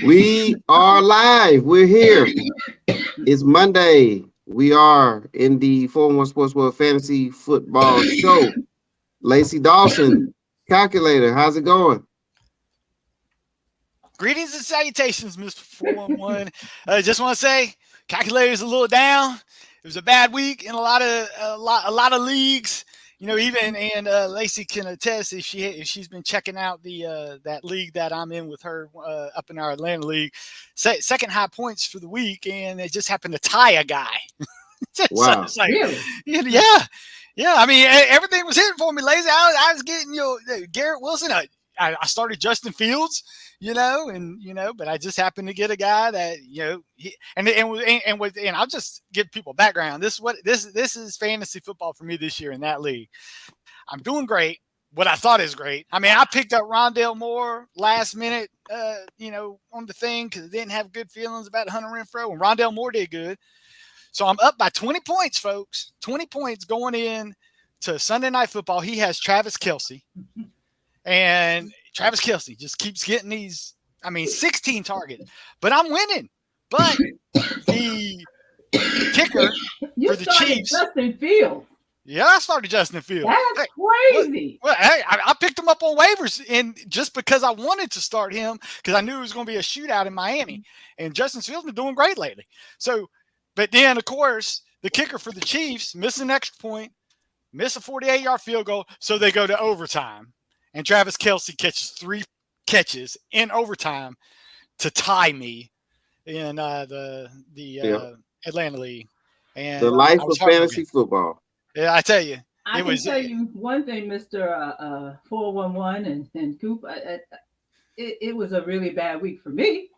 We are live. We're here. It's Monday. We are in the 4-1 Sportsworld Fantasy Football Show. Lacey Dawson, calculator. How's it going? Greetings and salutations, Mr. 411. I just want to say, calculator's a little down. It was a bad week in a lot of leagues. You know, even and Lacey can attest if she's been checking out the that league that I'm in with her up in our Atlanta league. Second high points for the week, and it just happened to tie a guy. Wow! So like, Really? Yeah. I mean, everything was hitting for me, Lacey. I was getting Garrett Wilson. I started Justin Fields, but I just happened to get a guy that and I'll just give people background. This is fantasy football for me this year in that league. I'm doing great. What I thought is great. I mean, I picked up Rondale Moore last minute, on the thing because I didn't have good feelings about Hunter Renfrow, and Rondale Moore did good. So I'm up by 20 points, folks. 20 points going in to Sunday Night Football. He has Travis Kelce. And Travis Kelce just keeps getting 16 targets. But I'm winning. But the kicker for the Chiefs. Justin Fields. Yeah, I started Justin Fields. That's crazy. I picked him up on waivers and just because I wanted to start him because I knew it was going to be a shootout in Miami. And Justin Fields been doing great lately. So, but then, of course, the kicker for the Chiefs missed an extra point, missed a 48-yard field goal, so they go to overtime. And Travis Kelce catches 3 catches in overtime to tie me in the Atlanta League. And the life of fantasy football. Yeah, I tell you. I can tell you one thing, Mr. 411 and Coop. It was a really bad week for me.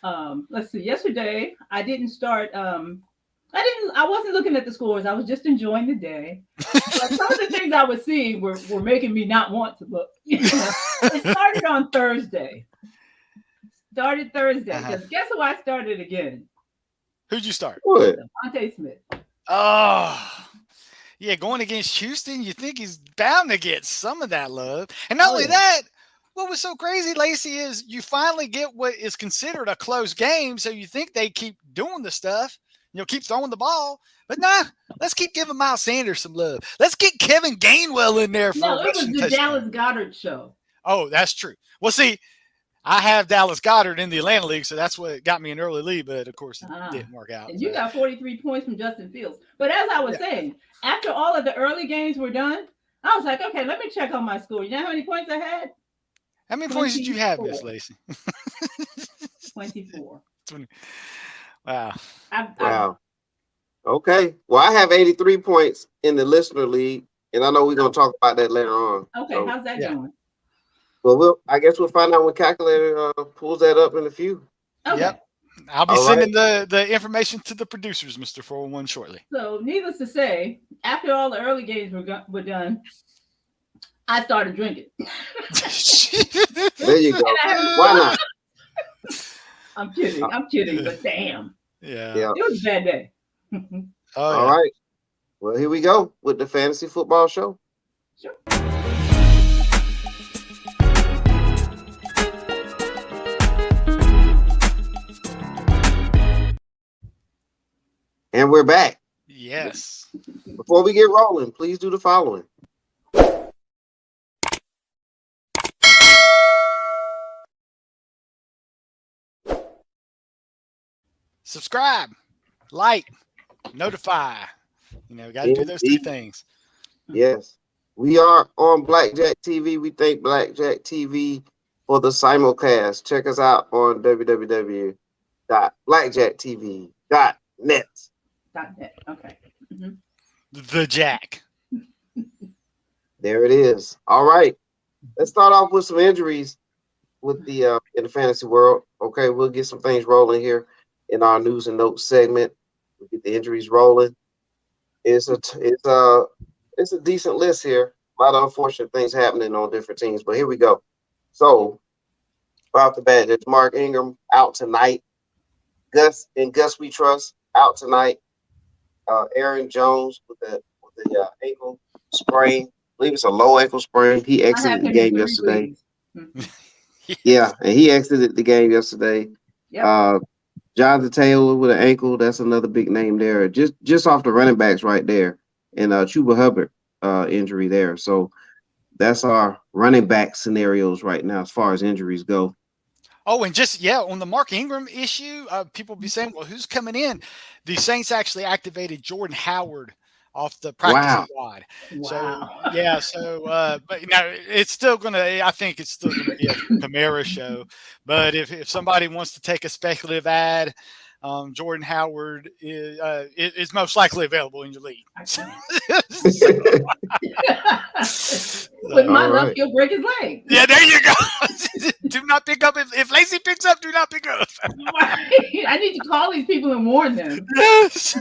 Let's see. Yesterday, I didn't start. I wasn't looking at the scores. I was just enjoying the day. But some of the things I was seeing were making me not want to look. It started on Thursday. Because guess who I started again? Who'd you start? What? Devontae Smith. Oh, yeah. Going against Houston, you think he's bound to get some of that love. And not only that, what was so crazy, Lacey, is you finally get what is considered a close game. So you think they keep doing the stuff. Keep throwing the ball. But nah, let's keep giving Miles Sanders some love. Let's get Kevin Gainwell in there for it was the Dallas Goedert show. Oh, that's true. Well, see, I have Dallas Goedert in the Atlanta League, so that's what got me an early lead, but of course it didn't work out. And you got 43 points from Justin Fields. But as I was saying, after all of the early games were done, I was like, okay, let me check on my score. You know how many points I had? How many points did you have, Miss Lacey? 24. 20. Wow. Wow. Okay. Well, I have 83 points in the listener league, and I know we're going to talk about that later on. Okay, so, how's that going? Well, I guess we'll find out when calculator pulls that up in a few. Okay. Yep. I'll be sending the information to the producers, Mr. 401, shortly. So, needless to say, after all the early games were done, I started drinking. There you go. Why not? I'm kidding, but damn. Yeah. It was a bad day. All right. Well, here we go with the Fantasy Football Show. Sure. And we're back. Yes. Before we get rolling, please do the following. Subscribe, like, notify. Got to do those 3 things. Yes. We are on Blackjack TV. We thank Blackjack TV for the simulcast. Check us out on www.blackjacktv.net. .net. Okay. Mm-hmm. The Jack. There it is. All right. Let's start off with some injuries with the in the fantasy world. Okay, we'll get some things rolling here in our news and notes segment. We'll get the injuries rolling. It's a decent list here. A lot of unfortunate things happening on different teams, but here we go. So, right off the bat, there's Mark Ingram out tonight. Gus We Trust out tonight. Aaron Jones with the ankle sprain. I believe it's a low ankle sprain. He exited the game yesterday. Yeah, and he exited the game yesterday. Yep. Jonathan Taylor with an ankle. That's another big name there. Just off the running backs right there. And Chuba Hubbard injury there. So that's our running back scenarios right now as far as injuries go. Oh, and on the Mark Ingram issue, people be saying, well, who's coming in? The Saints actually activated Jordan Howard off the practice Wow. squad. Wow. But it's still I think it's still gonna be a Kamara show. But if somebody wants to take a speculative ad, Jordan Howard is most likely available in your league. With my luck, he'll break his leg. Yeah, there you go. Do not pick up. If Lacey picks up, do not pick up. Right. I need to call these people and warn them. Yes.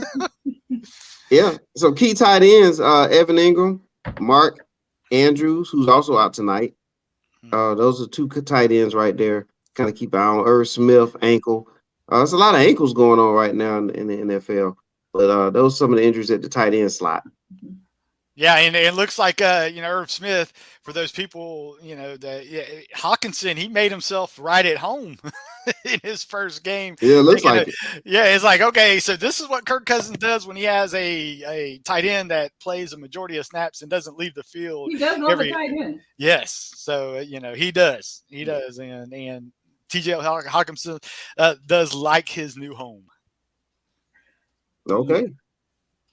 Yeah. So key tight ends, Evan Ingram, Mark Andrews, who's also out tonight. Those are two tight ends right there. Kind of keep an eye on Irv Smith, ankle. There's a lot of ankles going on right now in the NFL. But those are some of the injuries at the tight end slot. Yeah, and it looks like Irv Smith, for those people, Hawkinson, he made himself right at home in his first game. Yeah, it looks like it. Yeah, it's like, okay, so this is what Kirk Cousins does when he has a tight end that plays a majority of snaps and doesn't leave the field. He does love the tight end. Yes, so he does, and T.J. Hawkinson does like his new home. Okay,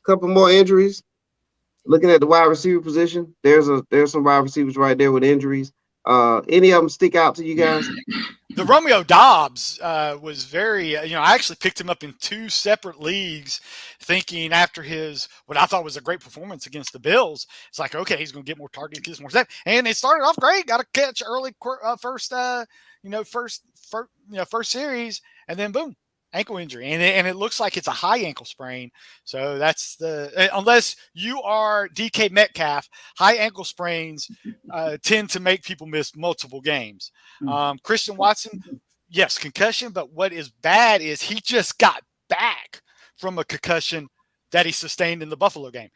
couple more injuries. Looking at the wide receiver position, there's some wide receivers right there with injuries. Any of them stick out to you guys? The Romeo Dobbs was very, I actually picked him up in two separate leagues, thinking after what I thought was a great performance against the Bills, it's like, okay, he's going to get more targets, get more steps, and it started off great. Got a catch early, first series, and then boom. Ankle injury, and it looks like it's a high ankle sprain. So that's unless you are DK Metcalf, high ankle sprains tend to make people miss multiple games. Christian Watson, yes, concussion, but what is bad is he just got back from a concussion that he sustained in the Buffalo game.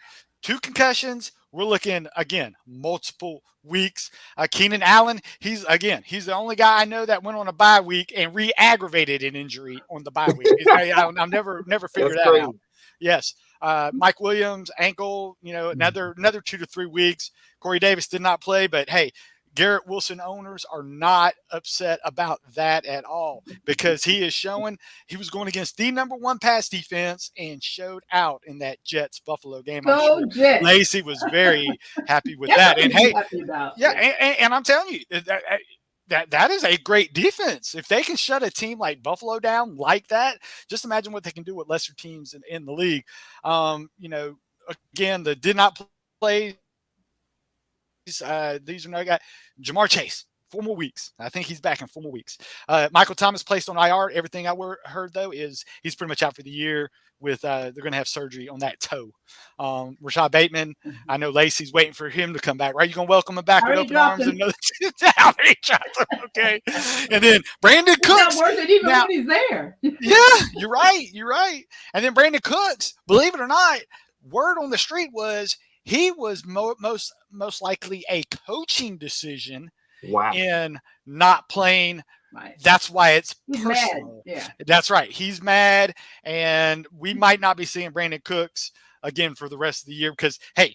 2 concussions. We're looking, again, multiple weeks. Keenan Allen, he's the only guy I know that went on a bye week and re-aggravated an injury on the bye week. I've never figured that out. Yes. Mike Williams, ankle, another 2 to 3 weeks. Corey Davis did not play, but hey, Garrett Wilson owners are not upset about that at all because he is showing he was going against the number 1 pass defense and showed out in that Jets-Buffalo game. I'm sure Lacey was very happy with that. And hey, and I'm telling you, that is a great defense. If they can shut a team like Buffalo down like that, just imagine what they can do with lesser teams in the league. Again, the did not play. These are no guy. Jamar Chase, 4 more weeks. I think he's back in 4 more weeks. Michael Thomas placed on IR. Everything I heard though is he's pretty much out for the year. With they're going to have surgery on that toe. Rashad Bateman, I know Lacey's waiting for him to come back. Right? You going to welcome him back with open arms? Okay. And then Brandon Cooks. Not worth it even when he's there. Yeah, you're right. And then Brandon Cooks, believe it or not, word on the street was he was most likely a coaching decision in not playing. Right. That's why it's personal. Yeah. That's right. He's mad, and we might not be seeing Brandon Cooks again for the rest of the year because, hey,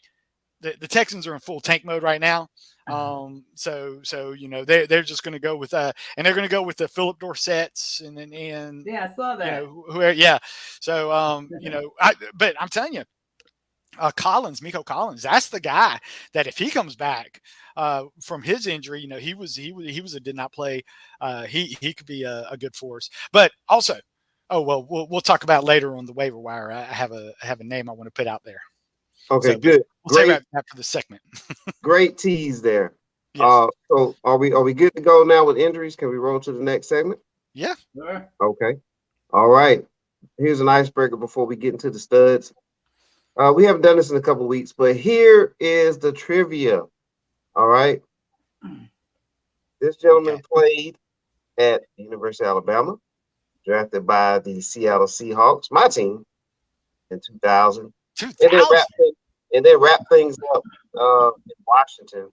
the Texans are in full tank mode right now. So they're just going to go with and they're going to go with the Philip Dorsett's and I saw that. So but I'm telling you. Miko Collins, that's the guy that if he comes back from his injury, he was a did not play. He could be a good force. But also, we'll talk about later on the waiver wire. I have a name I want to put out there. Okay, so good. We'll say right after the segment. Great tease there. Yes. So are we good to go now with injuries? Can we roll to the next segment? Yeah. Sure. Okay. All right. Here's an icebreaker before we get into the studs. We haven't done this in a couple of weeks, but here is the trivia. All right. This gentleman played at the University of Alabama, drafted by the Seattle Seahawks, my team, in 2000. And then wrap things up in Washington.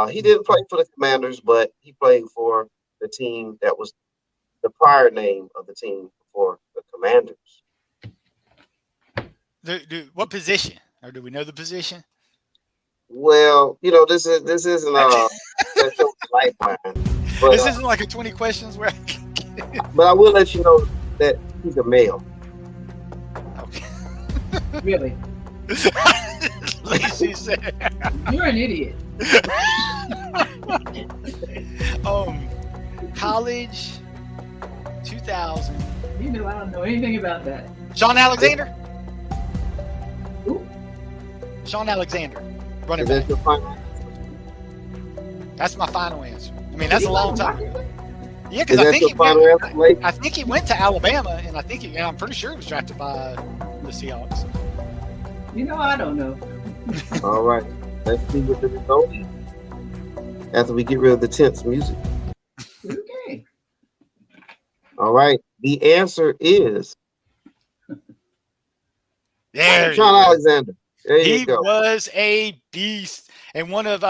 He didn't play for the Commanders, but he played for the team that was the prior name of the team before the Commanders. What position? Or do we know the position? Well, this isn't that show lifeline, but This isn't like a 20 questions where. But I will let you know that he's a male. Okay. Really? Lacey said. You're an idiot. College 2000. I don't know anything about that. Sean Alexander? Who? Sean Alexander. Running Is back. that your final? That's my final answer. I mean, that's a long time. Yeah, Is because that your final answer, Blake? I think he went to Alabama, and I'm pretty sure he was drafted by the Seahawks. I don't know. All right. Let's see what the result is after we get rid of the tense music. Okay. All right. The answer is There Sean Alexander. There you he go. was a beast, and one of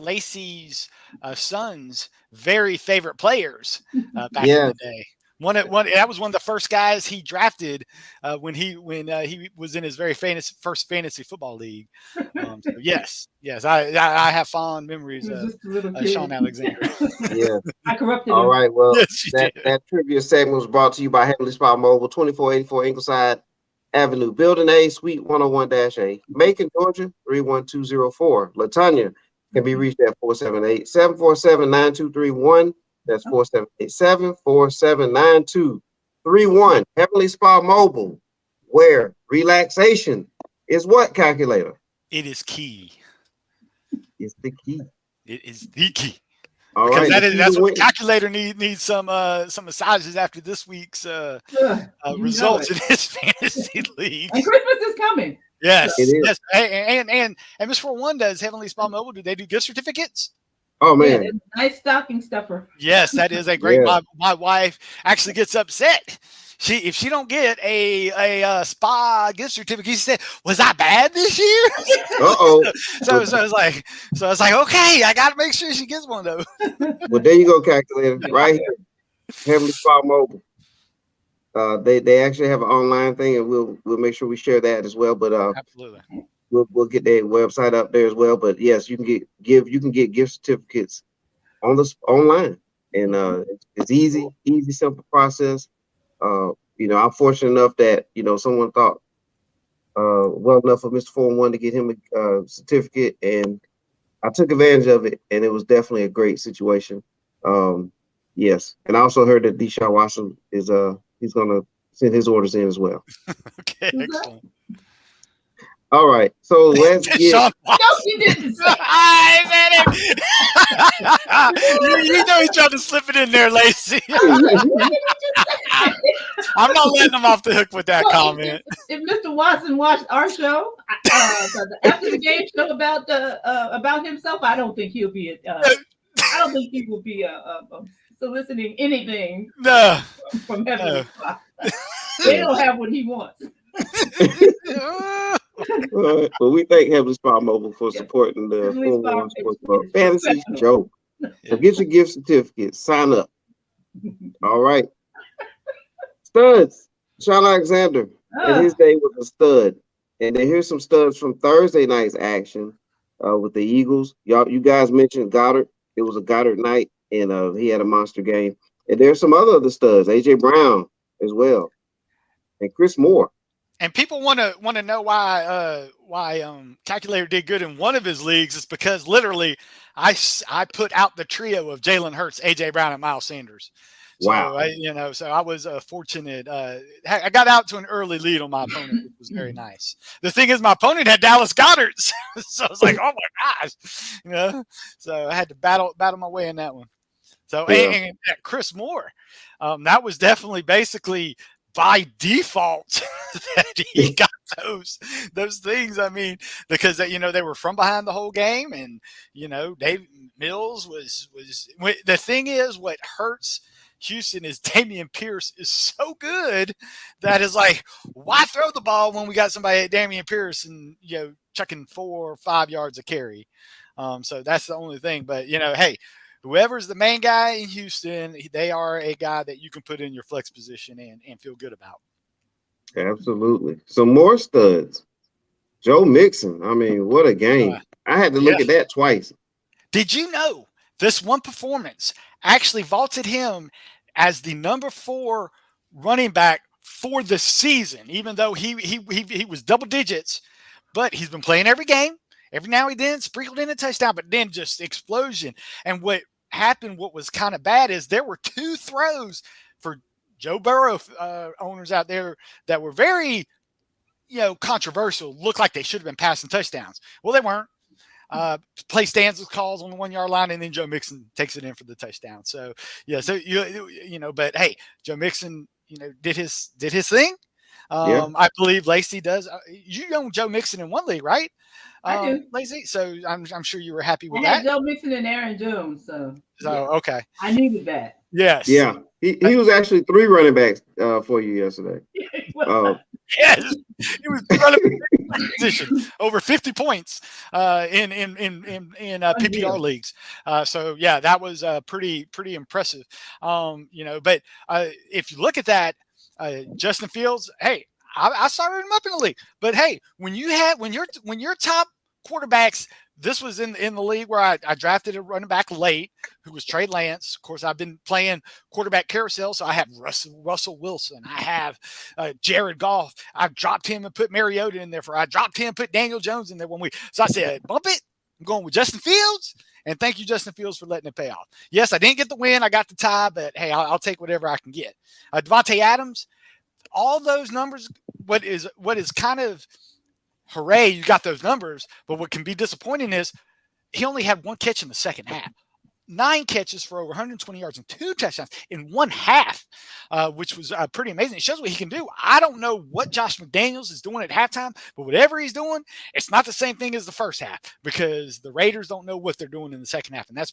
Lacey's son's very favorite players back in the day. That was one of the first guys he drafted when he was in his very first fantasy football league. So yes, I have fond memories of Sean Alexander. Yeah. I corrupted All him. right. Well, Yes, that trivia segment was brought to you by Heavenly Spot Mobile, 2484 Ingleside Avenue, Building A, Suite 101-A, Macon, Georgia, 31204. LaTanya can be reached at 478-747-9231. That's 477-447-9231. Heavenly Spa Mobile, where relaxation is what, calculator? It is key. It's the key. It is the key. All Because right. that's what the calculator needs some massages after this week's results in his fantasy league. And Christmas is coming. Yes, It is. yes. And Miss 41 does Heavenly Spa Mobile. Do they do gift certificates? Oh, man. Yeah, nice stocking stuffer. Yes, that is a great. Yeah. My wife actually gets upset. If she don't get a spa gift certificate, she said, "Was I bad this year?" Uh-oh. So I was like, okay, I got to make sure she gets one of those. Well, there you go, calculator. Right here. Heavenly Spa Mobile. They actually have an online thing, and we'll make sure we share that as well. But Absolutely. we'll get their website up there as well. But yes, you can get gift certificates online, and it's easy, simple process. I'm fortunate enough that someone thought well enough for Mr. 411 to get him a certificate, and I took advantage of it, and it was definitely a great situation. Yes, and I also heard that Deshaun Watson is he's gonna send his orders in as well. Okay, excellent. All right, so let's get. Sean No, she didn't. I said it. you know he's trying to slip it in there, Lacey. I'm not letting him off the hook with that comment. If Mr. Watson watched our show after the game show about himself, I don't think he'll be. I don't think he will be soliciting anything from Heavenly Spot. They don't have what he wants. But we thank Heavenly Spot Mobile for supporting the 411 Sports Club Fantasy Joke. So get your gift certificate, sign up. All right. Studs. Sean Alexander. And his day was a stud. And then here's some studs from Thursday night's action with the Eagles. You guys mentioned Goddard. It was a Goddard night, and he had a monster game. And there's some other studs, AJ Brown as well, and Chris Moore. And people want to know why Calculator did good in one of his leagues. It's because literally I put out the trio of Jalen Hurts, AJ Brown, and Miles Sanders. So, wow. So I was fortunate. I got out to an early lead on my opponent, which was very nice. The thing is, my opponent had Dallas Goedert, so I was like, oh my gosh, So I had to battle my way in that one. So and Chris Moore, that was definitely basically by default that he got those things. I mean, because they were from behind the whole game, and Dave Mills was the thing is what hurts Houston is Dameon Pierce is so good that is like, why throw the ball when we got somebody at Dameon Pierce and chucking 4 or 5 yards of carry. So that's the only thing. But hey, whoever's the main guy in Houston, they are a guy that you can put in your flex position and feel good about. Absolutely. Some more studs. Joe Mixon. I mean, what a game. I had to look at that twice. Did you know this one performance actually vaulted him as the number 4 running back for the season, even though he was double digits, but he's been playing every game. Every now and then, sprinkled in a touchdown, but then just explosion. And what happened, what was kind of bad, is there were 2 throws for Joe Burrow owners out there that were very, controversial. Looked like they should have been passing touchdowns. Well, they weren't. Play stands with calls on the 1 yard line, and then Joe Mixon takes it in for the touchdown. So but hey, Joe Mixon, did his thing. I believe Lacey does. You own Joe Mixon in one league, right? I do, Lacey. So I'm sure you were happy with I had that. Joe Mixon and Aaron Jones, so Okay. I needed that. Yes. Yeah. He was actually 3 running backs for you yesterday. Yes, he was running position over 50 points in PPR leagues. So yeah, that was pretty impressive. But if you look at that, Justin Fields, hey, I started him up in the league. But hey, when your top quarterbacks, this was in the league where I drafted a running back late, who was Trey Lance. Of course, I've been playing quarterback carousel, so I have Russell Wilson. I have Jared Goff. I've dropped him and put Mariota in there. I dropped him, put Daniel Jones in there 1 week. So I said, bump it. I'm going with Justin Fields. And thank you, Justin Fields, for letting it pay off. Yes, I didn't get the win. I got the tie, but hey, I'll take whatever I can get. Devontae Adams, all those numbers, what is kind of hooray, you got those numbers, but what can be disappointing is he only had 1 catch in the second half. 9 catches for over 120 yards and 2 touchdowns in 1 half, which was pretty amazing. It shows what he can do. I don't know what Josh McDaniels is doing at halftime, but whatever he's doing, it's not the same thing as the first half, because the Raiders don't know what they're doing in the second half, and that's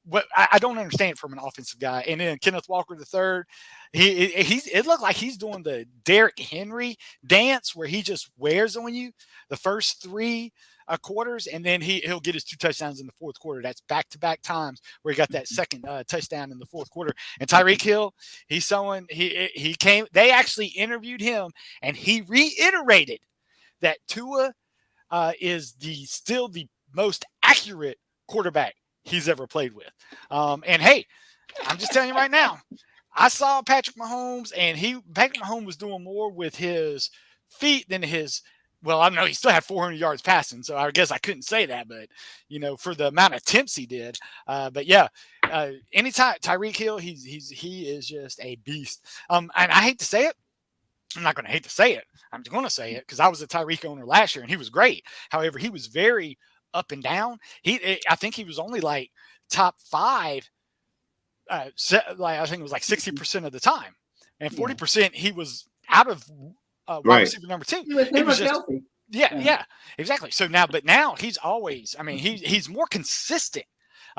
what I don't understand from an offensive guy. And then Kenneth Walker III, it looked like he's doing the Derrick Henry dance, where he just wears on you the first 3 quarters, and then he'll get his 2 touchdowns in the fourth quarter. That's back-to-back times where he got that second touchdown in the fourth quarter. And Tyreek Hill, he came. They actually interviewed him, and he reiterated that Tua is still the most accurate quarterback he's ever played with. And hey, I'm just telling you right now, I saw Patrick Mahomes, and Patrick Mahomes was doing more with his feet than his. Well, I know he still had 400 yards passing, so I guess I couldn't say that, but for the amount of attempts he did. But yeah, anytime Tyreek Hill, he is just a beast. And I hate to say it. I'm not going to hate to say it. I'm going to say it because I was a Tyreek owner last year, and he was great. However, he was very up and down. I think he was only like top 5. I think it was like 60% of the time, and 40% he was out of wide receiver number 2. It was just, yeah, exactly. So now he's always. I mean, he's more consistent.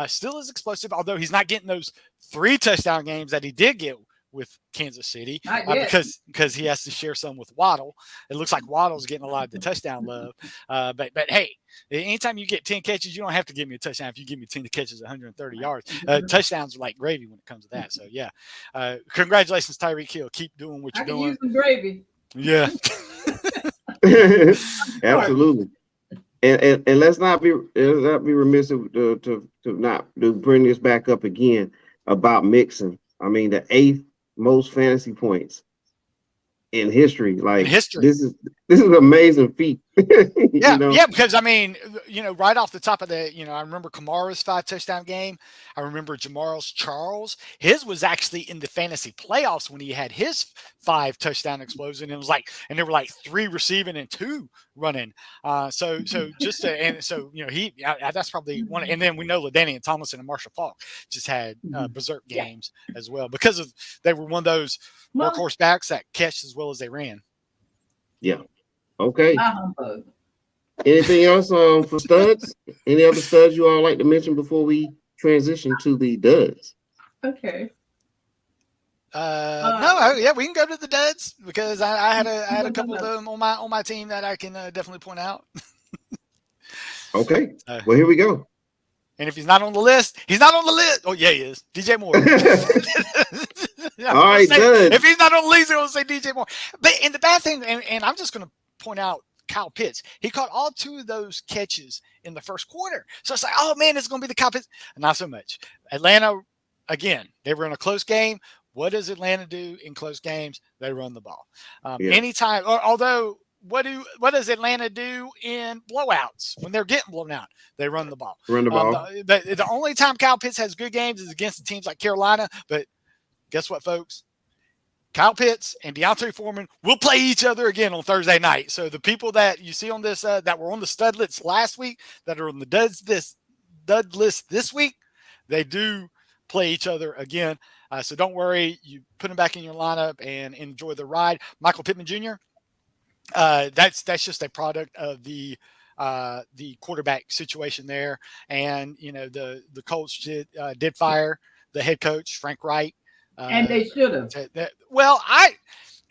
Still is explosive, although he's not getting those 3 touchdown games that he did get with Kansas City because he has to share some with Waddle. It looks like Waddle's getting a lot of the touchdown love. But hey, anytime you get 10 catches, you don't have to give me a touchdown. If you give me 10 catches, 130 yards, touchdowns are like gravy when it comes to that. So yeah, congratulations, Tyreek Hill. Keep doing what you're doing. Use some gravy. Yeah, absolutely. And let's not be remiss to bring this back up again about Mixon. I mean, the 8th most fantasy points in history. This is an amazing feat. Yeah, because I mean, right off the top of the, I remember Kamara's 5 touchdown game. I remember Jamar's Charles. His was actually in the fantasy playoffs when he had his 5 touchdown explosion. It was and there were 3 receiving and 2 running. That's probably one. And then we know LaDainian Tomlinson and Marshall Faulk just had berserk games as well, because they were one of those workhorse backs that catch as well as they ran. Yeah. Okay. Anything else for studs? Any other studs you all like to mention before we transition to the duds? Okay. We can go to the duds because I had a couple of them on my team that I can definitely point out. Okay. Well, here we go. And if he's not on the list, he's not on the list. Oh, yeah, he is. DJ Moore. All right, done. If he's not on the list, I'm going to say DJ Moore. And the bad thing, and I'm just going to point out Kyle Pitts. He caught all 2 of those catches in the first quarter. So it's like, oh, man, it's going to be the Kyle Pitts. Not so much. Atlanta, again, they were in a close game. What does Atlanta do in close games? They run the ball. Anytime, although what does Atlanta do in blowouts when they're getting blown out? They run the ball. The only time Kyle Pitts has good games is against teams like Carolina. But guess what, folks? Kyle Pitts and Deontay Foreman will play each other again on Thursday night. So the people that you see on this that were on the stud list last week, that are on the dud list this week, they do play each other again. So don't worry. You put them back in your lineup and enjoy the ride. Michael Pittman Jr., that's just a product of the quarterback situation there. And, the Colts did fire the head coach, Frank Reich. And they should have.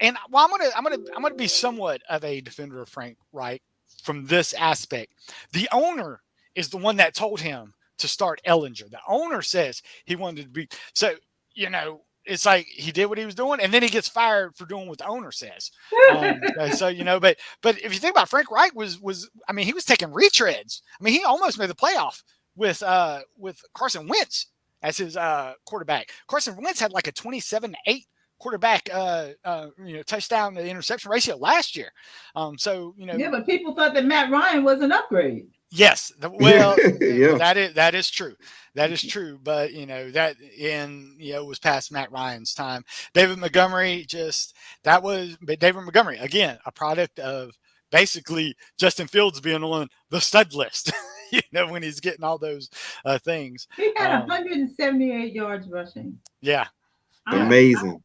I'm gonna be somewhat of a defender of Frank Reich from this aspect. The owner is the one that told him to start Ellinger. The owner says he wanted to be so. It's like he did what he was doing, and then he gets fired for doing what the owner says. But if you think about it, Frank Reich he was taking retreads. He almost made the playoff with Carson Wentz as his quarterback. Carson Wentz had like a 27-8 quarterback touchdown to interception ratio last year. Yeah, but people thought that Matt Ryan was an upgrade. Yes. Well, yeah. that is true. That is true. But it was past Matt Ryan's time. David Montgomery again, a product of basically Justin Fields being on the stud list, when he's getting all those things. He had 178 yards rushing. Yeah. Amazing.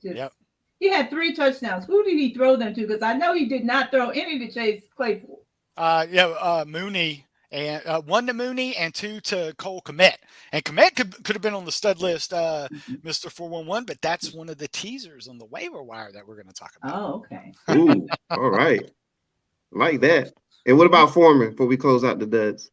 Yep. He had 3 touchdowns. Who did he throw them to? Because I know he did not throw any to Chase Claypool. Mooney, and 1 to Mooney and 2 to Cole Kmet. And Kmet could have been on the stud list, Mr. 411, but that's one of the teasers on the waiver wire that we're going to talk about. Oh, okay. Ooh, all right. Like that. And what about Foreman before we close out the duds?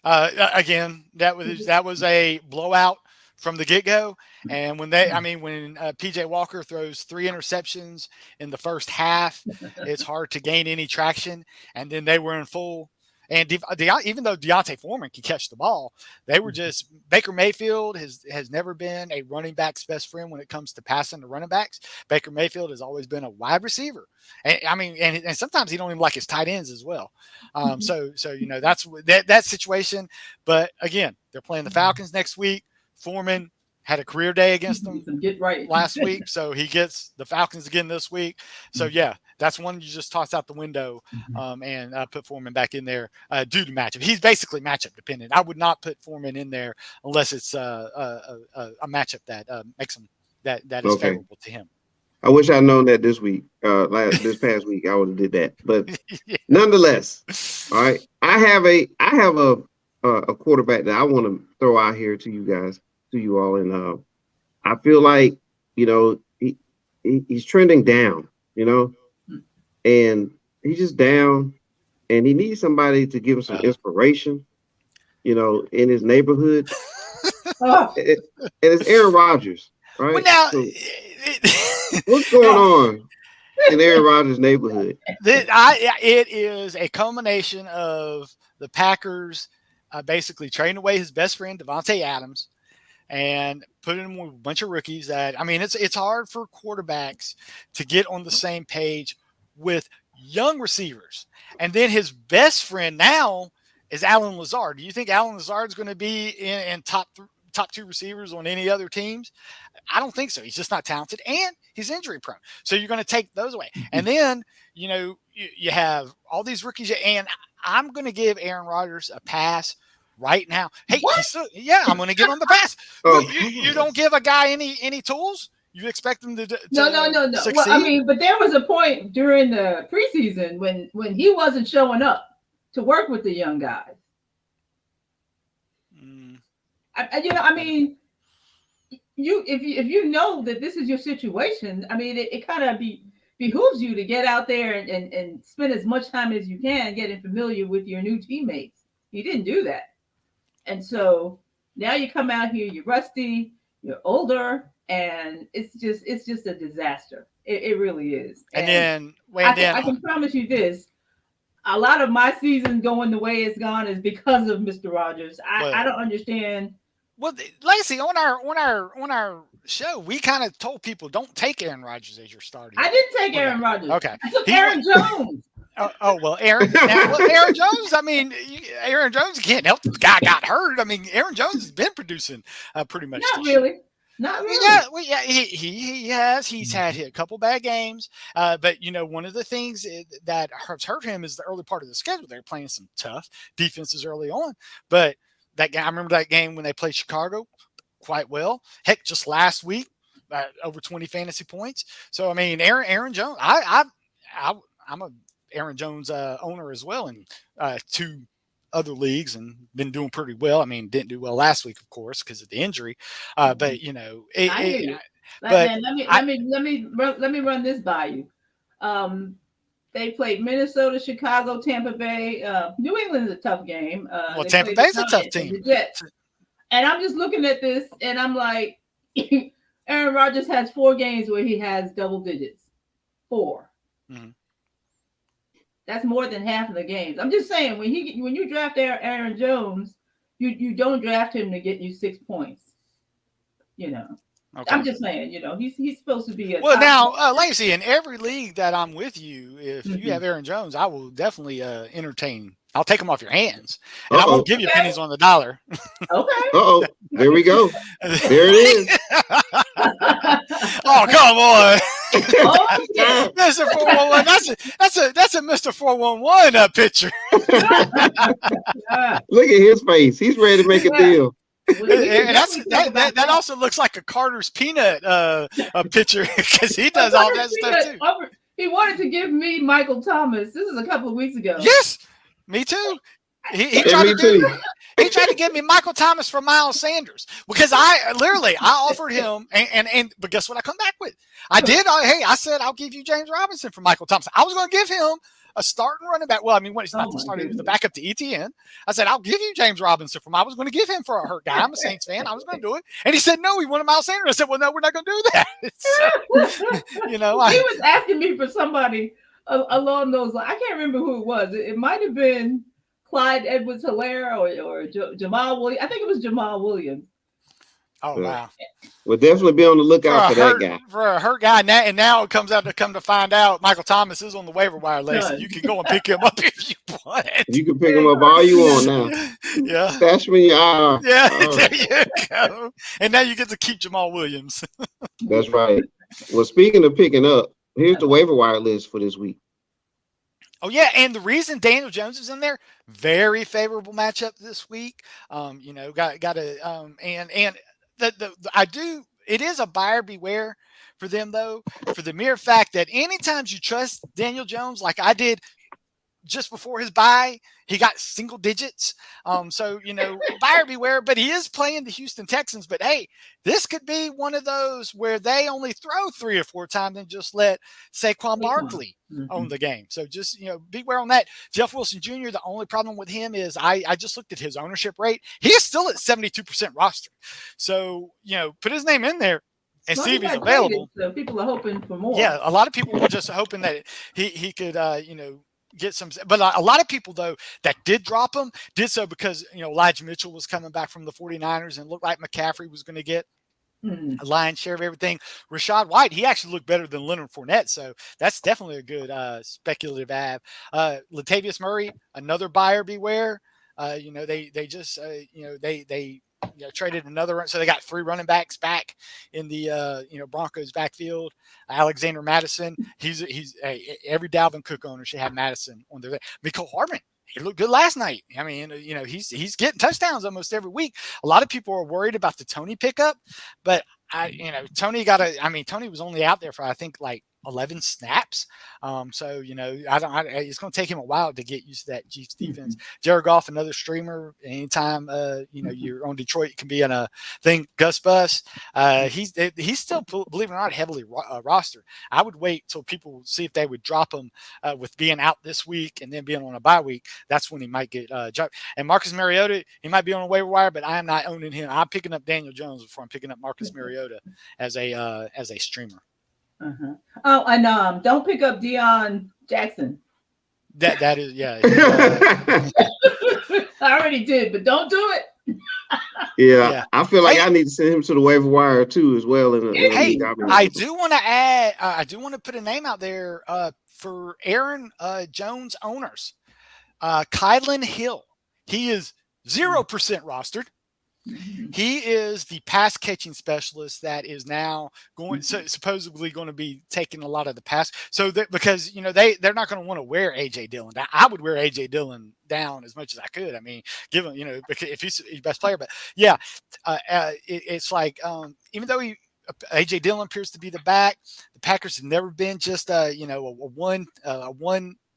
Again, that was a blowout from the get-go. And when PJ Walker throws 3 interceptions in the first half, it's hard to gain any traction. And then they were in full. And even though Deontay Foreman can catch the ball, they were just Baker Mayfield has never been a running back's best friend when it comes to passing to running backs. Baker Mayfield has always been a wide receiver. And sometimes he don't even like his tight ends as well. So that's that situation. But again, they're playing the Falcons next week. Foreman had a career day against them last week, so he gets the Falcons again this week. So yeah, that's one you just toss out the window and put Foreman back in there due to matchup. He's basically matchup dependent. I would not put Foreman in there unless it's a matchup that makes him that is favorable to him. I wish I'd known that this week. This past week, I would have did that. But nonetheless, all right, I have a quarterback that I want to throw out here to you guys. To you all, and I feel like he's trending down, and he's just down, and he needs somebody to give him some inspiration, in his neighborhood. And it's Aaron Rodgers, right? Well, now, what's going on in Aaron Rodgers' neighborhood? It is a culmination of the Packers basically trading away his best friend Devontae Adams and putting him with a bunch of rookies. It's hard for quarterbacks to get on the same page with young receivers. And then his best friend now is Alan Lazard. Do you think Alan Lazard is going to be in top 2 receivers on any other teams? I don't think so. He's just not talented, and he's injury prone. So you're going to take those away. And then, you have all these rookies, and I'm going to give Aaron Rodgers a pass right now. Hey, I'm going to give him the pass. You don't give a guy any tools. You expect him to no. Succeed? Well, but there was a point during the preseason when he wasn't showing up to work with the young guys. If you know that this is your situation, it kind of behooves you to get out there and spend as much time as you can getting familiar with your new teammates. You didn't do that. And so now you come out here, you're rusty, you're older, and it's just a disaster. It really is. And And then when then I can promise you this. A lot of my season going the way it's gone is because of Mr. Rogers. I don't understand. Well, Lacey, on our show, we kind of told people don't take Aaron Rodgers as your starter. I didn't take Aaron Rodgers. Okay, I took Aaron Jones. Well, Aaron Jones. I mean, Aaron Jones can't help. The guy got hurt. I mean, Aaron Jones has been producing pretty much. Not really. Not really. Yeah, well, yeah, he has. He's had a couple bad games, but one of the things that has hurt him is the early part of the schedule. They're playing some tough defenses early on, but that game, I remember that game when they played Chicago quite well. Heck, just last week, over 20 fantasy points. So I mean, Aaron Jones. I'm a Aaron Jones owner as well in two other leagues and been doing pretty well. I mean, didn't do well last week, of course, because of the injury. But I hear you. Let me run this by you. They played Minnesota, Chicago, Tampa Bay. New England is a tough game. Well, Tampa Bay's a tough team. And I'm just looking at this, and I'm like, Aaron Rodgers has 4 games where he has double digits. 4. Mm-hmm. That's more than half of the games. I'm just saying, when you draft Aaron Jones, you don't draft him to get you 6 points. Okay. I'm just saying, he's supposed to be now, Lacey, in every league that I'm with you, if you have Aaron Jones, I will definitely entertain. I'll take him off your hands, and I won't give you pennies on the dollar. Okay. There we go. There it is. Oh, come on. Mr. 411. That's a Mr. 411 picture. Look at his face. He's ready to make a deal. And that also looks like a Carter's Peanut picture because he does all that stuff too. He wanted to give me Michael Thomas. This is a couple of weeks ago. Yes, me too. He tried to give me Michael Thomas for Miles Sanders because I offered him but guess what I come back with? I said I'll give you James Robinson for Michael Thomas. I was going to give him a starting running back. Well, I mean, he's not the starter, he was the backup to ETN. I said, I'll give you James Robinson I was going to give him for a hurt guy. I'm a Saints fan. I was going to do it. And he said, no, he wanted Miles Sanders. I said, well, no, we're not going to do that. So, he was asking me for somebody along those lines. I can't remember who it was. It might have been Clyde Edwards-Helaire or Jamal Williams. I think it was Jamal Williams. Oh, wow. We'll definitely be on the lookout for that guy. For a hurt guy. And now it comes out to find out Michael Thomas is on the waiver wire list. You can go and pick him up if you want. You can pick him up all you want now. Yeah. Stash him in your IR. Yeah, there you go. And now you get to keep Jamal Williams. That's right. Well, speaking of picking up, here's the waiver wire list for this week. Oh, yeah, and the reason Daniel Jones is in there, very favorable matchup this week. It is a buyer beware for them, though, for the mere fact that anytime you trust Daniel Jones, like I did just before his bye, he got single digits. Buyer beware, but he is playing the Houston Texans. But hey, this could be one of those where they only throw 3 or 4 times and just let Saquon Barkley own the game. So just, beware on that. Jeff Wilson Jr., the only problem with him is I just looked at his ownership rate. He is still at 72% roster. So, put his name in there and see if he's available. So people are hoping for more. Yeah, a lot of people were just hoping that he could, get some, but a lot of people though that did drop him did so because Elijah Mitchell was coming back from the 49ers and looked like McCaffrey was going to get a lion's share of everything. Rashad White, he actually looked better than Leonard Fournette, so that's definitely a good speculative ad. Latavius Murray, another buyer beware. They just they traded another, so they got 3 running backs back in the Broncos backfield. Alexander Madison, he's every Dalvin Cook owner should have Madison on their. Mecole Hardman, he looked good last night. I mean, he's getting touchdowns almost every week. A lot of people are worried about the Tony pickup, but Tony was only out there for I think like 11 snaps. So, it's going to take him a while to get used to that Chiefs defense. Jared Goff, another streamer. Anytime, you're on Detroit, it can be in a thing. Gus Bus, he's still, believe it or not, heavily rostered. I would wait till people see if they would drop him with being out this week and then being on a bye week. That's when he might get dropped. And Marcus Mariota, he might be on a waiver wire, but I am not owning him. I'm picking up Daniel Jones before I'm picking up Marcus Mariota as a streamer. Uh-huh. Oh, and don't pick up Deion Jackson. That is, yeah. I already did, but don't do it. Yeah. I feel like I need to send him to the waiver wire too, as well. I do want to add. I do want to put a name out there for Aaron Jones owners. Kylan Hill. He is 0% rostered. He is the pass catching specialist that is now supposedly going to be taking a lot of the pass. So because they're not going to want to wear AJ Dillon down. I would wear AJ Dillon down as much as I could. I mean, give him because if he's the best player, but yeah, it's like even though AJ Dillon appears to be the back, the Packers have never been just a one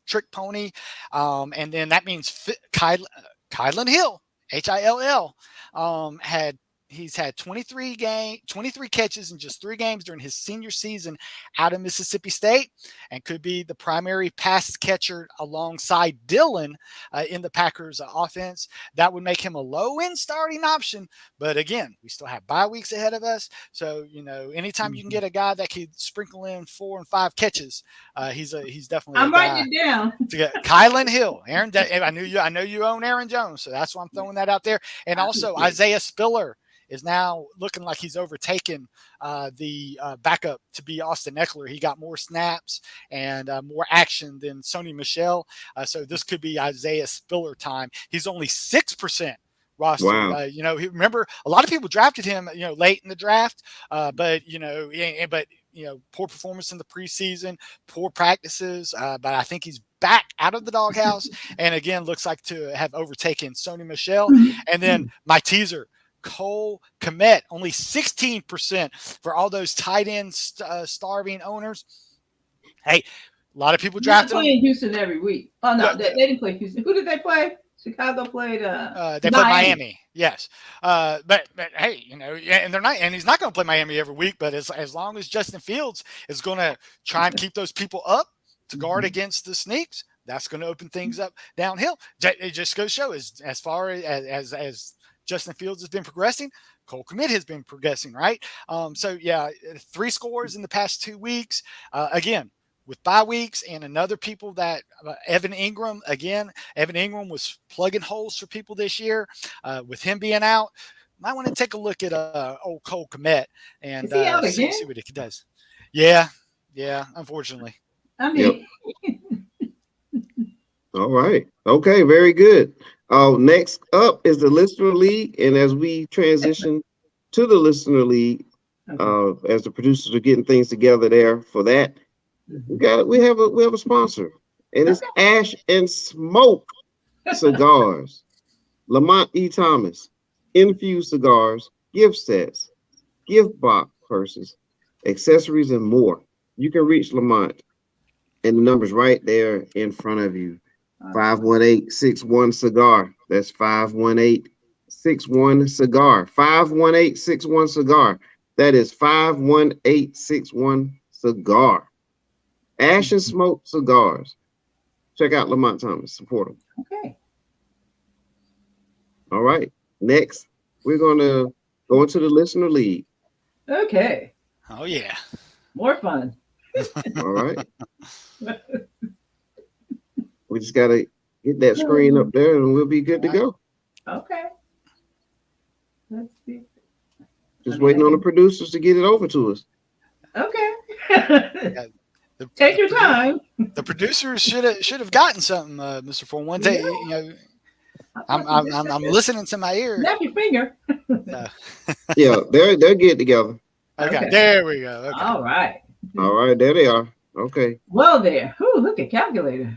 trick pony, and then that means Kylan Hill. Hill he's had 23 catches in just 3 games during his senior season out of Mississippi State, and could be the primary pass catcher alongside Dillon in the Packers offense. That would make him a low-end starting option, but again, we still have bye weeks ahead of us. So anytime you can get a guy that could sprinkle in 4 and 5 catches, he's definitely. I'm writing it down. To get Kylan Hill, Aaron. I know you own Aaron Jones, so that's why I'm throwing that out there. And also Isaiah Spiller is now looking like he's overtaken the backup to be Austin Eckler. He got more snaps and more action than Sony Michel. So this could be Isaiah Spiller time. He's only 6% roster. Wow. Remember, a lot of people drafted him, late in the draft, but poor performance in the preseason, poor practices. But I think he's back out of the doghouse, and again, looks like to have overtaken Sony Michel. And then my teaser, Cole Kmet, only 16% for all those tight end starving owners. Hey, a lot of people drafted him. Houston every week. Oh no, they didn't play Houston. Who did they play? Chicago played. They played Miami. Yes, but hey, and they're not, and he's not going to play Miami every week. But as long as Justin Fields is going to try and keep those people up to guard against the sneaks, that's going to open things up downhill. It just goes to show as far as Justin Fields has been progressing, Cole Kmet has been progressing, right? 3 scores in the past 2 weeks. Again, with bye weeks and another people that Evan Ingram was plugging holes for people this year. With him being out, might want to take a look at old Cole Kmet and see what he does. Yeah, unfortunately. I mean, all right. Okay, very good. Next up is the Listener League, and as we transition to the Listener League, as the producers are getting things together there for that, we have a sponsor, and it's Ash and Smoke Cigars, Lamont E. Thomas, infused cigars, gift sets, gift box purses, accessories, and more. You can reach Lamont, and the number's right there in front of you. 518-61-CIGAR. That's 518-61-CIGAR. 518-61-CIGAR. That is 518-61-CIGAR. Ash and Smoke Cigars. Check out Lamont Thomas. Support him. Okay. All right. Next, we're going to go into the Listener League. Okay. Oh, yeah. More fun. All right. We just got to get that screen up there and we'll be good to go. Okay. Let's see. Just waiting on the producers to get it over to us. Okay. Take your time. The producers should have gotten something, Mr. 4-1. I'm listening to my ear. Snap your finger. Yeah, they're getting together. Okay, there we go. Okay. All right, there they are. Okay. Well, there. Ooh, look at calculator.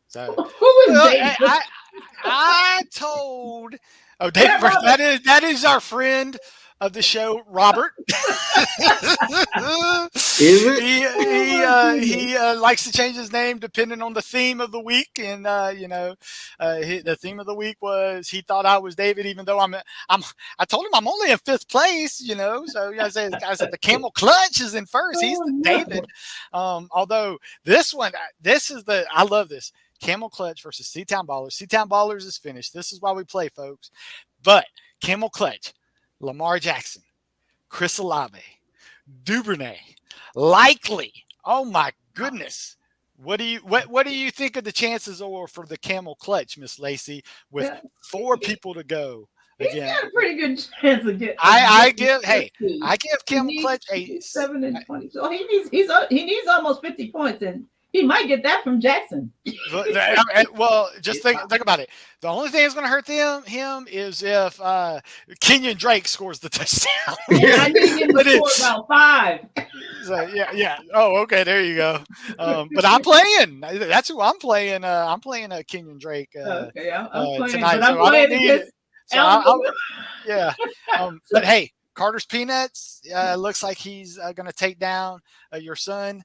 So, who is Dave? I told. Oh, Dave, that is our friend of the show, Robert. Is it? He likes to change his name depending on the theme of the week, and the theme of the week was he thought I was David, even though I told him I'm only in fifth place, So I said the Camel Clutch is in first. He's the David. Although this one, I love this. Camel Clutch versus C-Town Ballers. C-Town Ballers is finished. This is why we play, folks. But Camel Clutch, Lamar Jackson, Chris Olave, Duvernay, Likely. Oh my goodness. What do you think of the chances are for the Camel Clutch, Miss Lacey, with 4 people to go? He's got a pretty good chance of getting. I give Camel Clutch a 7-20. So he needs almost 50 points, and he might get that from Jackson. Well, just think about it. The only thing that's going to hurt him is if Kenyon Drake scores the touchdown. I need him to score about 5. So, yeah. Oh, okay. There you go. But I'm playing. That's who I'm playing. I'm playing Kenyon Drake I'm playing, tonight. But I'm playing against yeah. But hey, Carter's Peanuts looks like he's going to take down your son.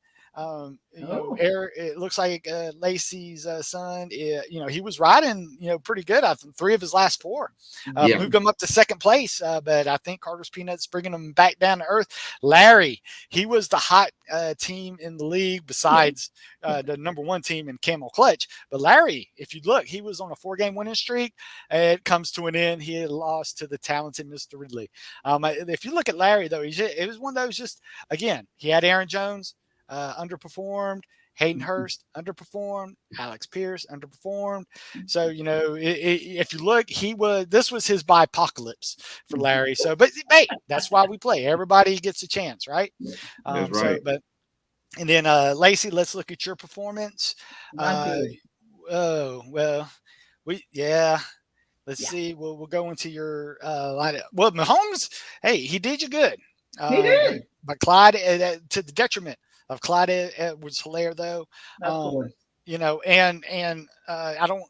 Eric, it looks like Lacey's son. He was riding, pretty good. I think 3 of his last 4 moved him up to second place. But I think Carter's Peanuts bringing him back down to earth. Larry, he was the hot team in the league besides the number 1 team in Camel Clutch. But Larry, if you look, he was on a 4-game winning streak. It comes to an end. He had lost to the talented Mr. Ridley. If you look at Larry, though, it was one of those again, he had Aaron Jones. Underperformed. Hayden Hurst underperformed. Alex Pierce underperformed. So if you look, this was his bipocalypse for Larry. So, but hey, that's why we play. Everybody gets a chance, right? That's right. And then Lacey, let's look at your performance. Let's see. We'll go into your lineup. Well, Mahomes, hey, he did you good. He did. But Clyde, to the detriment of Clyde Edwards-Helaire, though. And I don't,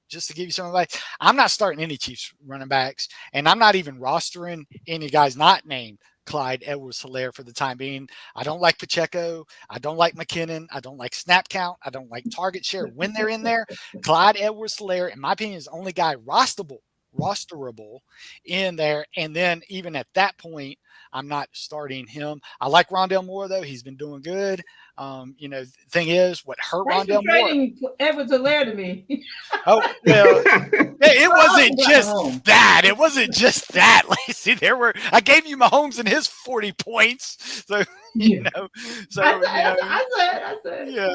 just to give you some advice, I'm not starting any Chiefs running backs, and I'm not even rostering any guys not named Clyde Edwards-Helaire for the time being. I don't like Pacheco. I don't like McKinnon. I don't like snap count. I don't like target share when they're in there. Clyde Edwards-Helaire, in my opinion, is the only guy rosterable in there. And then even at that point, I'm not starting him. I like Rondale Moore, though. He's been doing good. The thing is, what hurt Rondale Moore? Trading Edwards-Helaire to me. Oh, well, it wasn't just that. It wasn't just that, Lacey. I gave you Mahomes and his 40 points. So, I said. Yeah,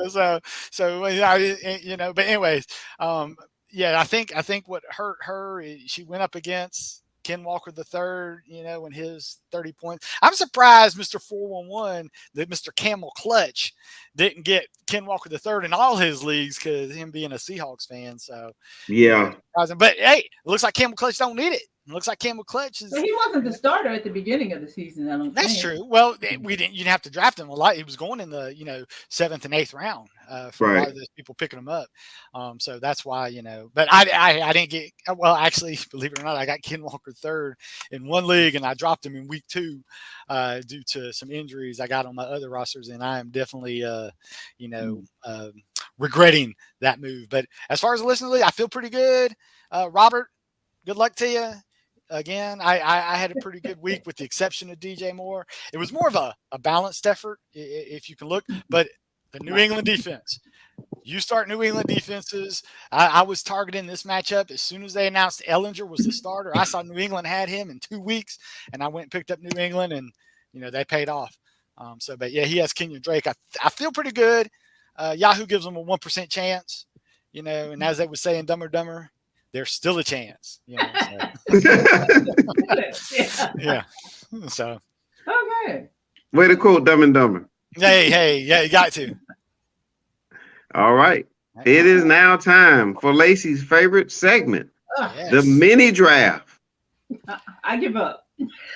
but anyways, I think what hurt her is she went up against Ken Walker III, and his 30 points. I'm surprised Mr. 411, that Mr. Camel Clutch didn't get Ken Walker III in all his leagues because him being a Seahawks fan. So yeah. But hey, it looks like Camel Clutch don't need it. It looks like Camel Clutch is. But he wasn't the starter at the beginning of the season. I don't. That's true. Well, you didn't have to draft him a lot. He was going in the 7th and 8th round for a lot of those people picking him up. So that's why But I didn't get. Well, actually, believe it or not, I got Ken Walker III in one league, and I dropped him in week 2 due to some injuries I got on my other rosters, and I am definitely regretting that move. But as far as the listener league, I feel pretty good. Robert, good luck to you. Again, I had a pretty good week with the exception of DJ Moore. It was more of a balanced effort, if you can look. But the New England defense, you start New England defenses. I was targeting this matchup as soon as they announced Ellinger was the starter. I saw New England had him in 2 weeks, and I went and picked up New England, and they paid off. But he has Kenyon Drake. I feel pretty good. Yahoo gives them a 1% chance, and as they would say in Dumb or Dumber, there's still a chance, So. Yeah. So. Okay. Way to quote Dumb and Dumber. Hey, yeah, you got to. All right. It is now time for Lacey's favorite segment, the mini draft. I give up.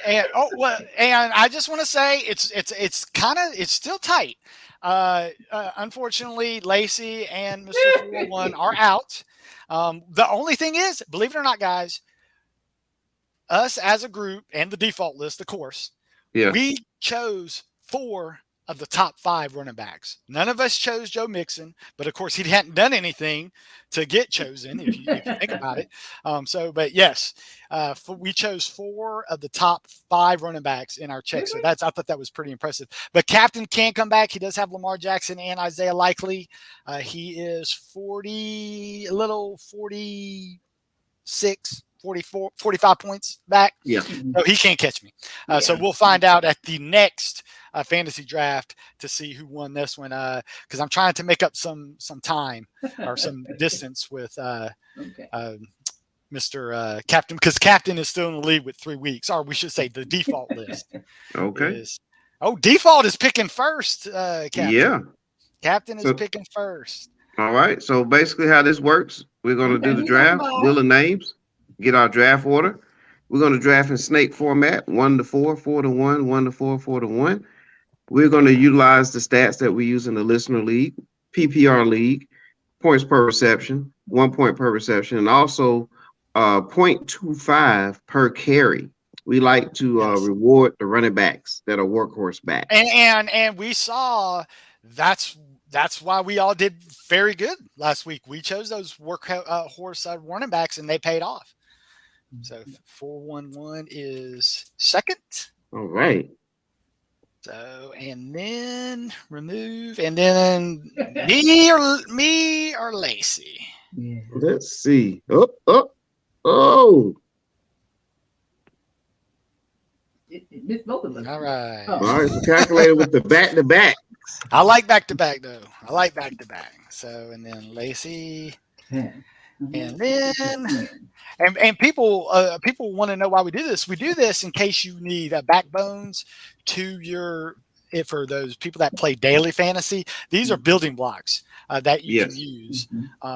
And I just want to say it's still tight. Unfortunately, Lacey and Mr. 401 are out. The only thing is, believe it or not, guys, us as a group and the default list, of course, we chose 4 of the top 5 running backs. None of us chose Joe Mixon, but of course he hadn't done anything to get chosen, if you think about it. But yes, we chose 4 of the top 5 running backs in our check. So I thought that was pretty impressive. But Captain can come back. He does have Lamar Jackson and Isaiah Likely. He is 46, 44, 45 points back. Yeah. So he can't catch me. So we'll find out at the next fantasy draft to see who won this one. Because I'm trying to make up some time or some distance with Mr. Captain, because Captain is still in the lead with 3 weeks, or we should say the default list. Okay. Default is picking first. Captain. Yeah. Captain is picking first. All right. So basically, how this works, we're going to do the draft, wheel of names, get our draft order. We're going to draft in snake format, 1 to 4, 4 to 1, 1 to 4, 4 to 1. We're going to utilize the stats that we use in the listener league, PPR league, points per reception, 1 point per reception, and also 0.25 per carry. We like to reward the running backs that are workhorse backs. And we saw that's why we all did very good last week. We chose those workhorse running backs, and they paid off. So 411 is second. All right. So, and then remove, and then me or Lacey. Yeah. Let's see. Oh. It missed both of us. All right. All right. So calculated with the back-to-back. I like back-to-back, though. I like back-to-back. So, and then Lacey. And then, and people want to know why we do this. We do this in case you need backbones to for those people that play daily fantasy. These are building blocks that you can use.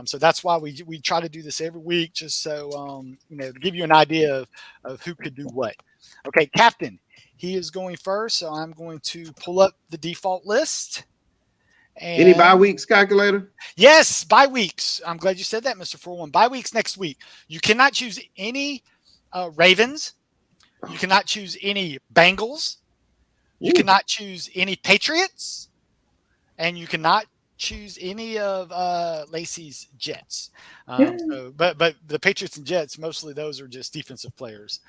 So that's why we try to do this every week, just so to give you an idea of who could do what. Okay, Captain, he is going first, so I'm going to pull up the default list. And any bye weeks, calculator? Yes, bye weeks. I'm glad you said that, Mr. 41. Bye weeks next week. You cannot choose any Ravens. You cannot choose any Bengals. You cannot choose any Patriots. And you cannot choose any of Lacey's Jets. But the Patriots and Jets, mostly those are just defensive players.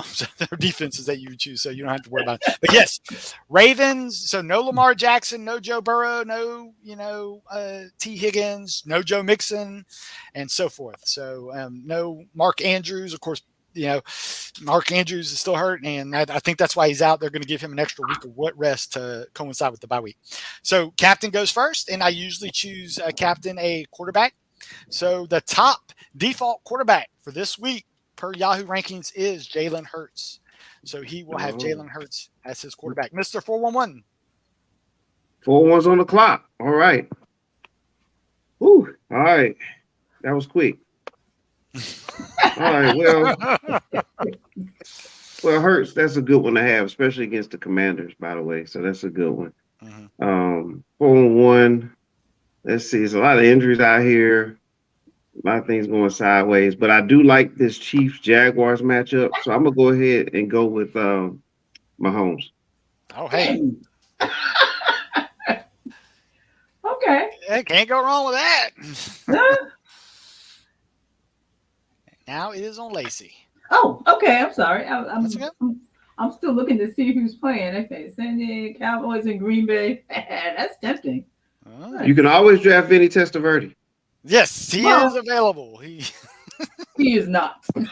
So they're defenses that you would choose, so you don't have to worry about it. But yes, Ravens. So no Lamar Jackson, no Joe Burrow, no T. Higgins, no Joe Mixon, and so forth. So no Mark Andrews, of course. Mark Andrews is still hurt, and I think that's why he's out. They're going to give him an extra week of rest to coincide with the bye week. So Captain goes first, and I usually choose Captain a quarterback. So the top default quarterback for this week per Yahoo rankings is Jalen Hurts. So he will have Jalen Hurts as his quarterback. Mr. 411. 4-1's on the clock. All right. Whew. All right. That was quick. All right, well, Hurts, that's a good one to have, especially against the Commanders, by the way. So that's a good one. 4-1. Let's see. There's a lot of injuries out here. A lot of things going sideways, but I do like this Chiefs-Jaguars matchup. So I'm going to go ahead and go with Mahomes. Oh, hey. Okay. Yeah, can't go wrong with that. Now it is on Lacey. Oh, okay. I'm sorry. I'm still looking to see who's playing. Okay, San Diego Cowboys and Green Bay. That's tempting. You can always draft Vinny Testaverde. Yes, he is available. He is not. Let's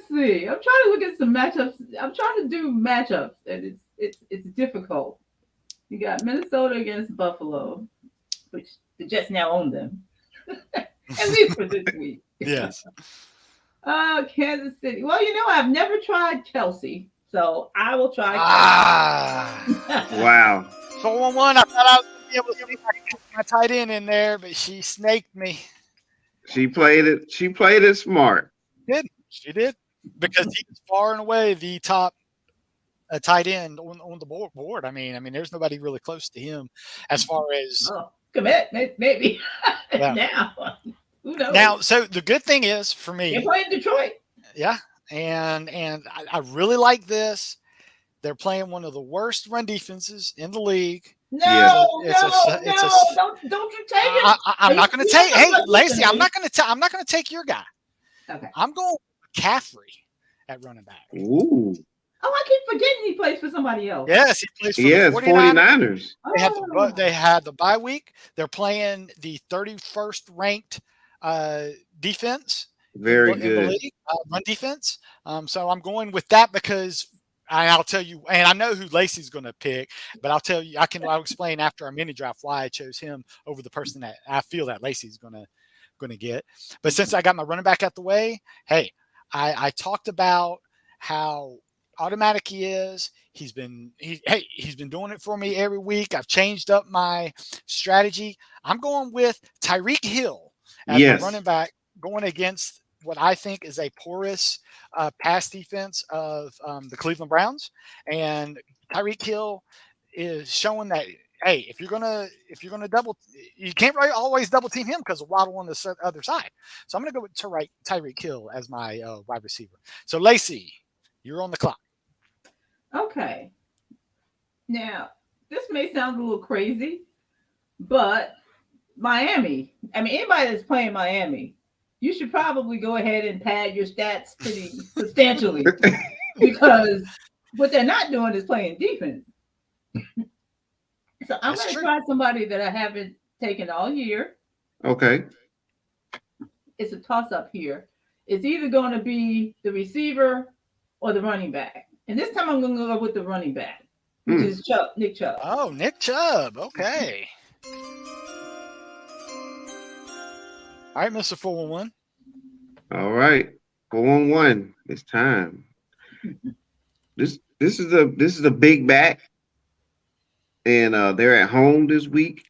see. I'm trying to look at some matchups. I'm trying to do matchups, and it's difficult. You got Minnesota against Buffalo, which the Jets now own them. At least for this week. Yes. Kansas City. Well, I've never tried Kelsey, so I will try. Wow. 4-1. I thought I was going to be able to get my tight end in there, but she snaked me. She played it smart. She did, because he's far and away the top tight end on the board. I mean, there's nobody really close to him as far as. Commit, maybe. Yeah. Now, who knows? Now, so the good thing is for me, they play in Detroit. Yeah, and I really like this. They're playing one of the worst run defenses in the league. No, It's a, don't you take it. I'm not going to take. Hey, Lacey, I'm not going to take your guy. Okay. I'm going with McCaffrey at running back. Ooh. Oh, I keep forgetting he plays for somebody else. Yes, he plays for the 49ers. They had the bye week. They're playing the 31st ranked defense. Very in good. the league, run defense. So I'm going with that because I'll tell you, and I know who Lacey's going to pick, but I'll tell you, I'll explain after our mini draft why I chose him over the person that I feel that Lacey's going to get. But since I got my running back out the way, hey, I talked about how automatic he is. He's been doing it for me every week. I've changed up my strategy. I'm going with Tyreek Hill as my running back, going against what I think is a porous pass defense of the Cleveland Browns. And Tyreek Hill is showing that, hey, if you're gonna double, you can't always double team him because of Waddle on the other side. So I'm gonna go with Tyreek Hill as my wide receiver. So Lacey, you're on the clock. Okay. Now, this may sound a little crazy, but Miami, anybody that's playing Miami, you should probably go ahead and pad your stats pretty substantially because what they're not doing is playing defense. So I'm going to try somebody that I haven't taken all year. Okay. It's a toss-up here. It's either going to be the or the running back. And this time I'm going to go with the running back, which is Nick Chubb. Oh, Nick Chubb. Okay. All right, Mr. 411. All right. 411. It's time. This is a big back. And they're at home this week.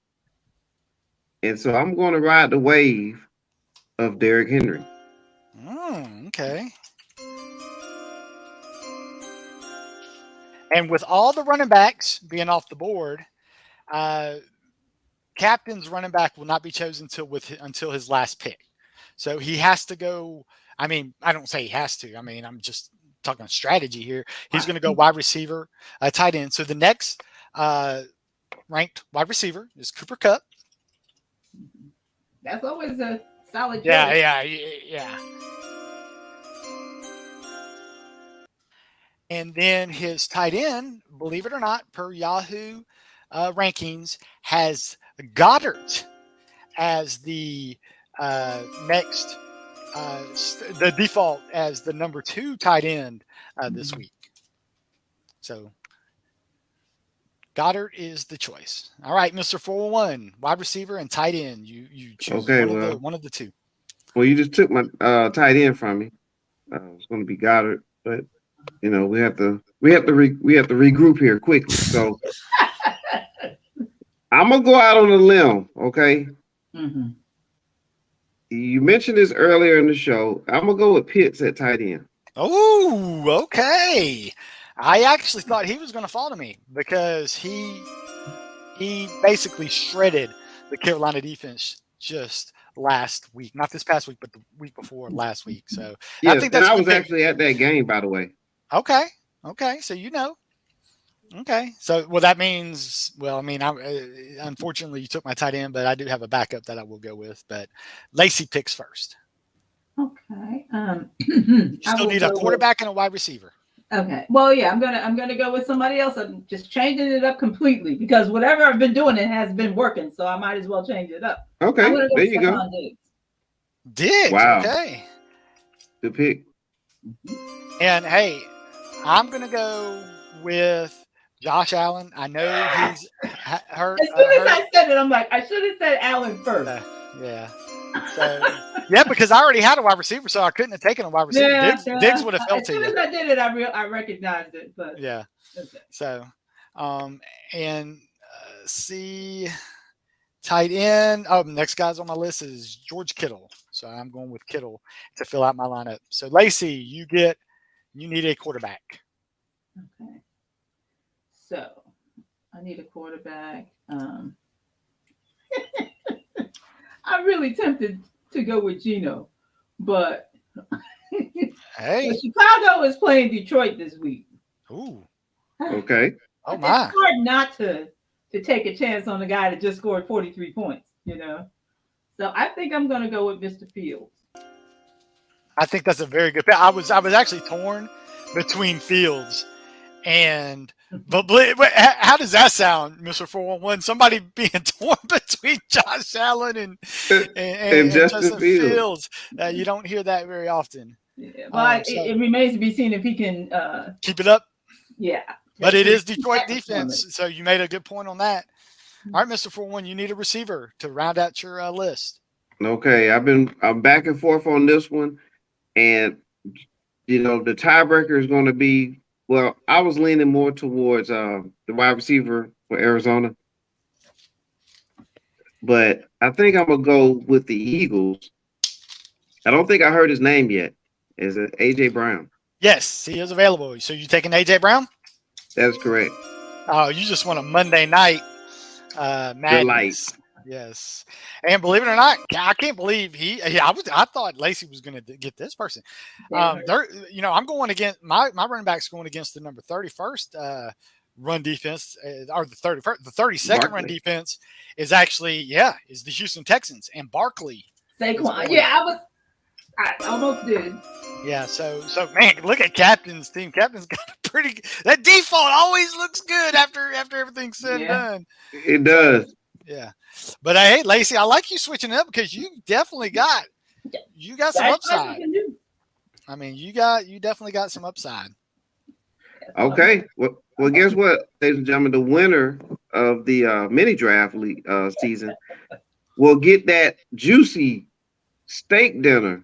And so I'm going to ride the wave of Derrick Henry. Oh, okay. And with all the running backs being off the board, captain's running back will not be chosen until his last pick. So he has to go. I mean, I don't say he has to. I mean, I'm just talking strategy here. He's going to go wide receiver, tight end. So the next ranked wide receiver is Cooper Kupp. That's always a solid choice. Yeah. And then his tight end, believe it or not, per Yahoo rankings, has Goddard as the next, the default as the number 2 tight end this week. So Goddard is the choice. All right, Mr. 401, wide receiver and tight end. You choose one of the two. Well, you just took my tight end from me. It's going to be Goddard, but you know we have to regroup here quickly. So I'm gonna go out on a limb. Okay. Mm-hmm. You mentioned this earlier in the show. I'm gonna go with Pitts at tight end. Oh, okay. I actually thought he was going to fall to me because he basically shredded the Carolina defense just last week, not this past week, but the week before last week. So yes, I think I was actually at that game, by the way. Okay. So Okay. So that means, unfortunately you took my tight end, but I do have a backup that I will go with. But Lacey picks first. Okay. You still need a quarterback and a wide receiver. Okay. Well, yeah, I'm gonna go with somebody else. I'm just changing it up completely because whatever I've been doing, it has been working. So I might as well change it up. Okay. There you go. Diggs. Wow. Okay. Good pick. And hey, I'm gonna go with Josh Allen. I know he's hurt. As soon as I said it, I'm like, I should have said Allen first. Yeah. So, because I already had a wide receiver, so I couldn't have taken a wide receiver. Diggs would have fell to you. As soon as I did it, I recognized it. But yeah. Okay. So, see, tight end. Oh, next guy's on my list is George Kittle. So I'm going with Kittle to fill out my lineup. So Lacey, you need a quarterback. Okay. So I need a quarterback. I'm really tempted to go with Geno, but hey, Chicago is playing Detroit this week. Ooh. Okay. Oh my. It's hard not to take a chance on the guy that just scored 43 points, you know. So I think I'm going to go with Mr. Fields. I think that's a very good pick. I was actually torn between Fields and but how does that sound, Mr. 411? Somebody being torn between Josh Allen and Justin Fields. You don't hear that very often. Yeah, well, it remains to be seen if he can keep it up. Yeah. But it is Detroit defense, so you made a good point on that. All right, Mr. 411, you need a receiver to round out your list. Okay, I'm back and forth on this one, and the tiebreaker is going to be. Well, I was leaning more towards the wide receiver for Arizona, but I think I'm gonna go with the Eagles. I don't think I heard his name yet. Is it AJ Brown? Yes, he is available. So you taking AJ Brown? That's correct. Oh, you just want a Monday night madness. Yes, and believe it or not, I can't believe I thought Lacey was going to get this person. I'm going against my running back's going against the number 31st run defense, or the 32nd run defense is actually is the Houston Texans and Barkley. Saquon, I almost did. Yeah, so man, look at Captain's team. Captain's got a pretty. That default always looks good after everything's said and done. It does. Yeah, but hey, Lacey, I like you switching it up because you definitely got some upside. I mean, you definitely got some upside. Okay, well, guess what, ladies and gentlemen, the winner of the mini draft league season will get that juicy steak dinner.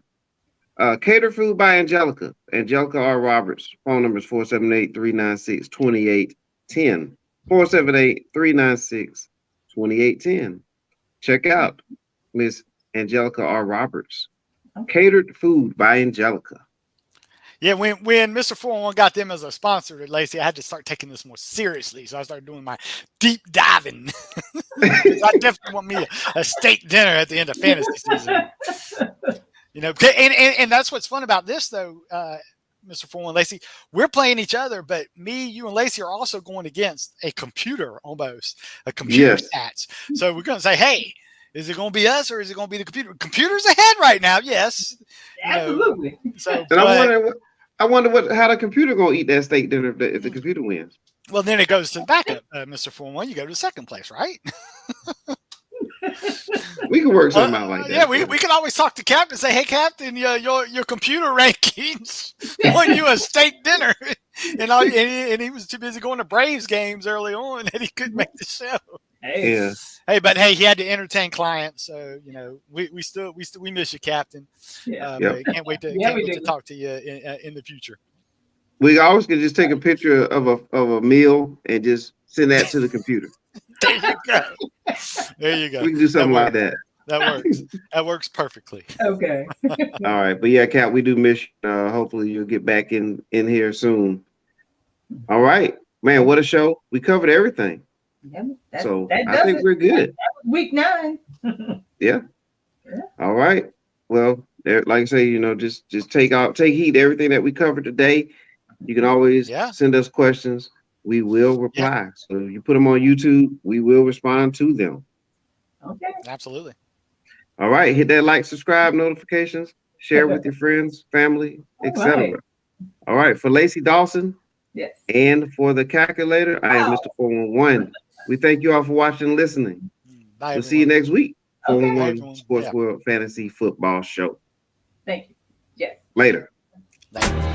Catered food by Angelica R. Roberts. Phone number is 478-396-2810. 478-396-2810. Check out Miss Angelica R. Roberts. Catered food by Angelica. Yeah, when Mr. 411 got them as a sponsor, Lacey, I had to start taking this more seriously. So I started doing my deep diving. I definitely want me a steak dinner at the end of fantasy season. And that's what's fun about this, though, Mr. 411, Lacey. We're playing each other, but me, you, and Lacey are also going against a computer almost, a computer stats. So we're going to say, hey, is it going to be us or is it going to be the computer? Computer's ahead right now, yes. Absolutely. So, I wonder how the computer going to eat that steak dinner if the computer wins. Well, then it goes to the backup, Mr. 411. You go to second place, right? We can work something out like that. Yeah, we can always talk to Captain and say, hey, Captain, your computer rankings won you a steak dinner. And he was too busy going to Braves games early on that he couldn't make the show. Hey, but hey, he had to entertain clients, so we miss you, Captain. Can't wait to talk to you in the future. We always can just take a picture of a meal and just send that to the computer. There you go. We can do something like that. That works. That works perfectly. Okay. All right, but yeah, Kat, we do miss you. Hopefully you'll get back in here soon. All right, man, what a show. We covered everything. Yeah, I think we're good. That was week 9. Yeah. All right. Well, like I say, just take heed to everything that we covered today. You can always send us questions. We will reply. So if you put them on YouTube, we will respond to them. Okay. Absolutely. All right. Hit that like, subscribe, notifications, share with your friends, family, etc. All right. For Lacey Dawson. Yes. And for the calculator, I am Mr. 411. We thank you all for watching and listening. Bye, we'll see you next week. 411 Sports World Fantasy Football Show. Thank you. Yes. Later. Bye.